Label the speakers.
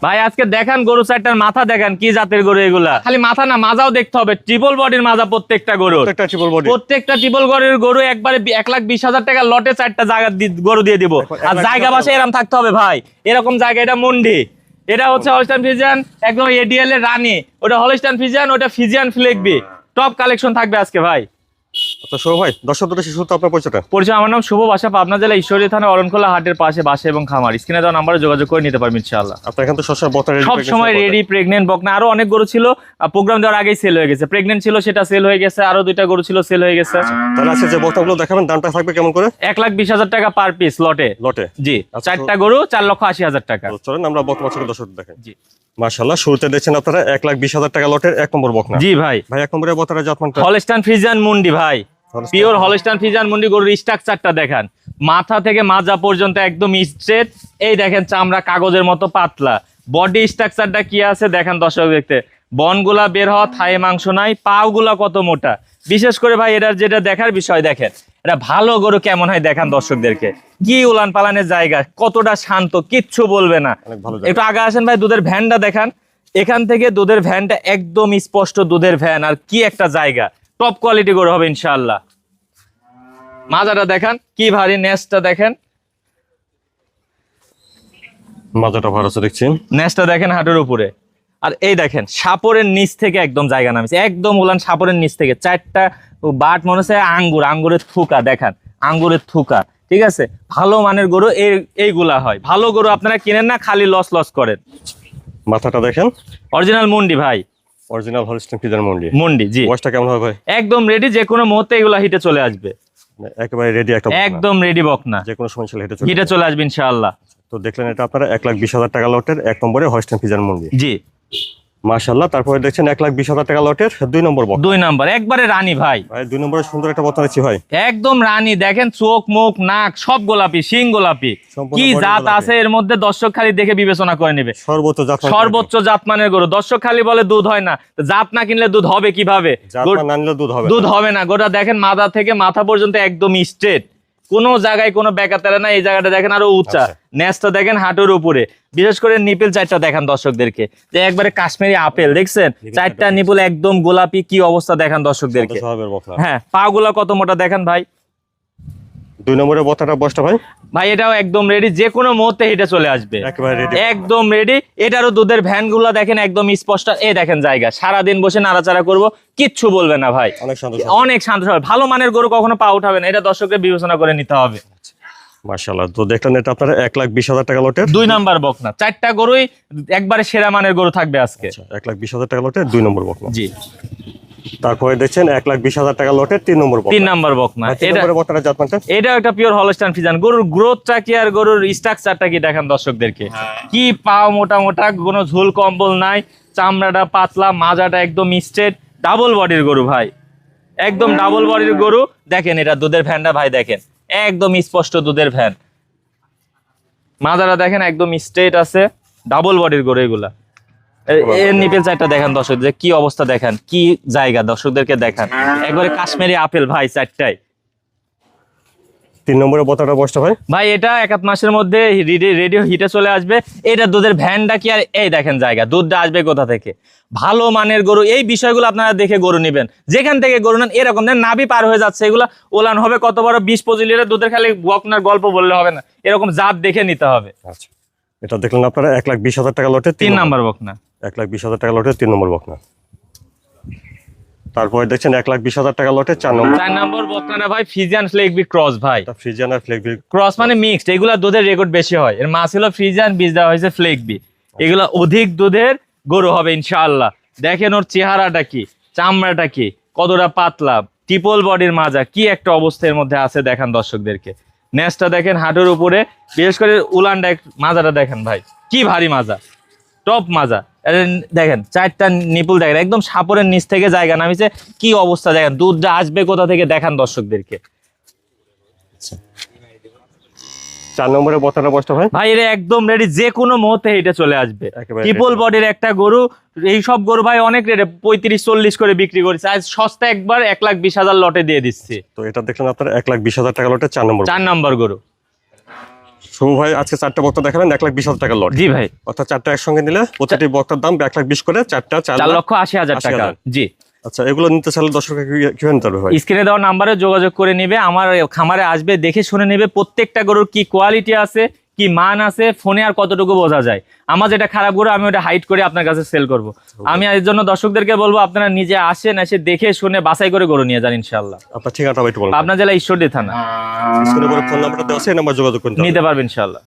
Speaker 1: ভাই আজকে দেখান গরু চারটার মাথা দেখান কি জাতের গরু এগুলা, খালি মাথা না মাজাও দেখতে হবে, ট্রিপল বডির মাজা প্রত্যেকটা গরু, প্রত্যেকটা ট্রিপল বডির গরু একবারে 1,20,000 টাকা লটে চারটা জায়গা গরু দিয়ে দিব। আর জায়গা বাসে এরকম থাকতে হবে ভাই, এরকম জায়গা। এটা মন্ডি, এটা হচ্ছে হলস্টাইন ফ্রিজিয়ান একদম এডিএল এর রানী, ওটা হলস্টাইন ফ্রিজিয়ান, ওটা ফ্রিজিয়ান ফ্লেগবি, টপ কালেকশন থাকবে আজকে ভাই।
Speaker 2: আচ্ছা শুভ ভাই, দর্শকদের শিশু তো আপনার
Speaker 1: পরিচয়, আমার নাম শুভ, বাসা পাবনা জেলা ঈশ্বরদী থানা অরণখোলা হাটের পাশে, বাসা এবং খামার। স্ক্রিনে দেওয়া নাম্বারে যোগাযোগ করে নিতে পারবেন ইনশাআল্লাহ।
Speaker 2: আপনার এখানে তো সব
Speaker 1: সময় রেডি প্রেগন্যান্ট বকনা, আরো অনেক গরু ছিল প্রোগ্রাম দেওয়ার আগেই সেল হয়ে গেছে, প্রেগন্যান্ট ছিল সেটা সেল হয়ে গেছে, আরো 2টা গরু ছিল সেল হয়ে গেছে।
Speaker 2: তাহলে আজকে যে বকনাগুলো দেখাবেন দামটা থাকবে কেমন করে?
Speaker 1: 1,20,000 টাকা পার পিস লটে। জি, চারটা গরু 4,80,000 টাকা।
Speaker 2: চলেন আমরা বকনা বাছুর দর্শকদের দেখেন। জি মাশাআল্লাহ, শুরুতে দেখছেন আপনারা 1,20,000 টাকা লটের 1 নম্বর বকনা।
Speaker 1: জি ভাই,
Speaker 2: 1 নম্বরের বকনার জাতমানটা
Speaker 1: হলস্টাইন ফ্রিজিয়ান মুন্ডি ভাই, পিওর হলস্টাইন ফ্রিজিয়ান মুন্ডি। গরুর স্ট্রাকচারটা দেখান, মাথা থেকে মাজা পর্যন্ত একদম স্ট্রেট। এই দেখেন চামড়া কাগজের মতো পাতলা, বডি স্ট্রাকচারটা কি আছে দেখেন দর্শক দেখতে, বনগুলা বের হওয়া, থায়ে মাংস নাই, পাগুলা কত মোটা। বিশেষ করে ভাই এটার যেটা দেখার বিষয় দেখেন, এটা ভালো গরু কেমন হয় দেখান দর্শকদেরকে, কি উলান পালানের জায়গা, কতটা শান্ত, কিচ্ছু বলবে না। একটু আগে আসেন ভাই, দুধের ভ্যানটা দেখান, এখান থেকে দুধের ভ্যানটা একদম স্পষ্ট দুধের ভ্যান, আর কি একটা জায়গা, টপ কোয়ালিটি গরু হবে ইনশাআল্লাহ। মাজাটা দেখান কি ভারী, নেসটা দেখেন,
Speaker 2: মাজাটা ভালো আছে দেখছেন,
Speaker 1: নেসটা দেখেন হাটের উপরে। আর এই দেখেন সাপরের নিচ থেকে একদম জায়গা নামিছে, একদম উলান সাপরের নিচ থেকে চারটা বাট মনে হচ্ছে আঙ্গুরের থুকা, দেখান আঙ্গুরের থুকা, ঠিক আছে। ভালো মানের গরু এইগুলা হয়, ভালো গরু আপনারা কিনেন না, খালি লস করেন।
Speaker 2: মাথাটা দেখেন,
Speaker 1: অরিজিনাল মুন্ডি ভাই,
Speaker 2: অরিজিনাল হলস্টাইন ফ্রিজিয়ান মুন্ডি।
Speaker 1: জি,
Speaker 2: বয়সটা কেমন হবে ভাই?
Speaker 1: একদম রেডি, যে কোনো মুহূর্তে এগুলা হিটে চলে আসবে,
Speaker 2: একেবারে রেডি,
Speaker 1: একদম রেডি বকনা,
Speaker 2: যে কোনো সময়
Speaker 1: হিটে চলে আসবে ইনশাআল্লাহ।
Speaker 2: তো দেখলেন এটা আপনারা 1,20,000 টাকা লটের 1 নম্বরে হলস্টাইন ফ্রিজিয়ান মুন্ডি।
Speaker 1: জি
Speaker 2: মাশাআল্লাহ, তারপরে দেখছেন 1,20,000 টাকা লটের 2 নম্বর বকনা।
Speaker 1: 2 নম্বর একবারে রানী ভাই,
Speaker 2: 2 নম্বরে সুন্দর একটা বকনা দেখছি ভাই,
Speaker 1: একদম রানী। দেখেন চোখ মুখ নাক সব গোলাপি, শিং গোলাপি, কি জাত আছে এর মধ্যে দর্শক খালি দেখে বিবেচনা করে নেবে। সর্বোচ্চ জাতমানের গরু, দর্শক খালি বলে দুধ হয় না, জাত না কিনলে দুধ হবে কিভাবে? দুধ হবে না। গোটা দেখেন মাথা থেকে মাথা পর্যন্ত একদম স্ট্রেট, কোনো জায়গায় কোনো বেকাতেরা না। এই জায়গাটা দেখেন আরো উঁচা, নেসটা দেখেন হাঁটুর উপরে, বিশেষ করে নিপেল চারটা দেখান দর্শকদেরকে, যে একবারে কাশ্মীরি আপেল দেখছেন, চারটা নিপুল একদম গোলাপি, কি অবস্থা দেখান দর্শকদেরকে। হ্যাঁ, পা গুলা কত মোটা দেখেন ভাই।
Speaker 2: 2 নম্বরের বকনাটা বয়সটা ভাই,
Speaker 1: এটাও একদম রেডি, যে কোনো মুহূর্তে হিটে চলে আসবে, একদম রেডি। এটারও দুধের ভ্যান গুলা দেখেন একদম স্পষ্ট। এই দেখেন জায়গা, সারাদিন বসে নাড়াচাড়া করবো, কিচ্ছু বলবে না ভাই, অনেক শান্ত। ভালো মানের গরু কখনো পা উঠাবে না, এটা দর্শককে বিবেচনা করে নিতে হবে।
Speaker 2: মাশাআল্লাহ, তো দেখলেন এটা আপনারা 1,20,000 টাকা লটের
Speaker 1: 2 নম্বর বকনা, চারটা গরুই একবারে সেরা মানের গরু থাকবে আজকে।
Speaker 2: 1,20,000 টাকা লটের 2 নম্বর বকনা।
Speaker 1: জি,
Speaker 2: তারপরে দেখছেন 1,20,000 টাকা লটের 3 নম্বর বকনা।
Speaker 1: 3 নম্বর বকনা, এটা একটা পিওর হলস্টাইন ফ্রিজিয়ান। গরুর গ্রোথটা কি আর গরুর স্ট্রাকচারটা কি দেখান দর্শকদেরকে, কি পাও মোটা মোটা, কোনো ঝুল কম্বল নাই, চামড়াটা পাতলা, মাজাটা একদম স্ট্রেট, ডাবল বডির গরু ভাই, একদম ডাবল বডির গরু। দেখেন এটা দুধের ভ্যানটা ভাই, দেখেন একদম স্পষ্ট দুধের ভ্যান, মাজাটা দেখেন একদম স্ট্রেট আছে, ডাবল বডির গরু এগুলা। এর নিপেল চারটা দেখেন দর্শক, যে কি অবস্থা দেখেন, কি জায়গা, দর্শকদেরকে দেখান, একবারে কাশ্মীরি আপেল ভাই চারটায়।
Speaker 2: 3 নম্বরের বকনাটা বয়সটা ভাই,
Speaker 1: এটা 1 মাসের মধ্যে রেডিও হিটে চলে আসবে। এটা দুধের ভ্যানটা কি আর, এই দেখেন জায়গা, দুধটা আসবে কোথা থেকে, ভালো মানের গরু। এই বিষয়গুলো আপনারা দেখে গরু নেবেন, যেখান থেকে গরু নেন এরকম দেন, নাভি পার হয়ে যাচ্ছে, এগুলা ওলান হবে কত বড়, 20-25 লিটার দুধের, খালি বকনার গল্প বললে হবে না, এরকম জাত দেখে নিতে হবে।
Speaker 2: আচ্ছা, এটা দেখলেন আপনারা 1,20,000 টাকা লটের
Speaker 1: 3 নম্বর বকনা,
Speaker 2: 1,20,000 টাকা লটের 3 নম্বর বকনা। তারপরে দেখছেন 1,20,000 টাকা লটের 4
Speaker 1: নম্বর বকনা ভাই, ফ্রিজিয়ান ফ্লেগবি ক্রস ভাই,
Speaker 2: ফ্রিজিয়ান আর ফ্লেগবি
Speaker 1: ক্রস মানে মিক্সড, এগুলা দুধের রেকর্ড বেশি হয়। এর মাছ হলো ফ্রিজিয়ান, বীজ দেওয়া হয়েছে ফ্লেগবি, এগুলা অধিক দুধের গরু হবে ইনশাআল্লাহ। দেখেন ওর চেহারাটা কি, চামড়াটা কি, কতটা পাতলা, ট্রিপল বডির মাজা, কি একটা অবস্থার মধ্যে আছে দেখান দর্শকদেরকে। নেসটা দেখেন হাঁটুর উপরে, বিশেষ করে উলানটা মাজাটা দেখেন ভাই, কি ভারী মাজা, টপ মাজা। দেখেন চারটা নিপুল দেখেন, একদম সাপরের নিচ থেকে জায়গা নামিছে, কি অবস্থা দেখেন, দুধটা আসবে কোথা থেকে দেখান দর্শকদেরকে।
Speaker 2: 4 নম্বরের বকনাটা বয়সটা ভাই,
Speaker 1: এটা একদম রেডি, যে কোনো মুহূর্তে এটা চলে আসবে, ট্রিপল বডির একটা গরু। এই সব গরু ভাই অনেক রেটে 35-40 করে বিক্রি করেছে, আজ সস্তা একবার 1,20,000 লটে দিয়ে দিচ্ছে।
Speaker 2: তো এটা দেখলেন আপনারা 1,20,000 টাকা লটের 4 নম্বর
Speaker 1: গরু।
Speaker 2: শুভ ভাই আজকে 4টা বক্তা দেখালেন 1,20,000 টাকা লট।
Speaker 1: জি ভাই,
Speaker 2: অর্থাৎ 4টা একসঙ্গে নিলে প্রতিটি বক্তার দাম 1,20,000 করে, 4টা
Speaker 1: 4,80,000 টাকা।
Speaker 2: 80,000
Speaker 1: জি,
Speaker 2: আচ্ছা, এগুলো নিতে চাইলে দর্শক কিভাবে নিতে হবে ভাই?
Speaker 1: স্ক্রিনে দেওয়া নাম্বারে যোগাযোগ করে নিবে, আমার খামারে আসবে, দেখে শুনে নেবে প্রত্যেকটা গরুর কি কোয়ালিটি আছে, কি মান আছে, ফোনে আর কতটুকু বোঝা যায়। আমার যেটা খারাপ গরু আমি ওটা হাইড করে আপনার কাছে সেল করব। আমি এর জন্য দর্শকদেরকে বলবো আপনারা নিজে আসেন, এসে দেখে শুনে বাছাই করে গরু নিয়ে যান ইনশাআল্লাহ।
Speaker 2: আপনার ঠিকানাটা একটু বলুন।
Speaker 1: পাবনা জেলা ঈশ্বরদী থানা,
Speaker 2: স্ক্রিনে ফোন নাম্বারটা দেওয়া আছে, এই নাম্বার যোগাযোগ করতে হবে।
Speaker 1: নিতে পারবেন ইনশাআল্লাহ।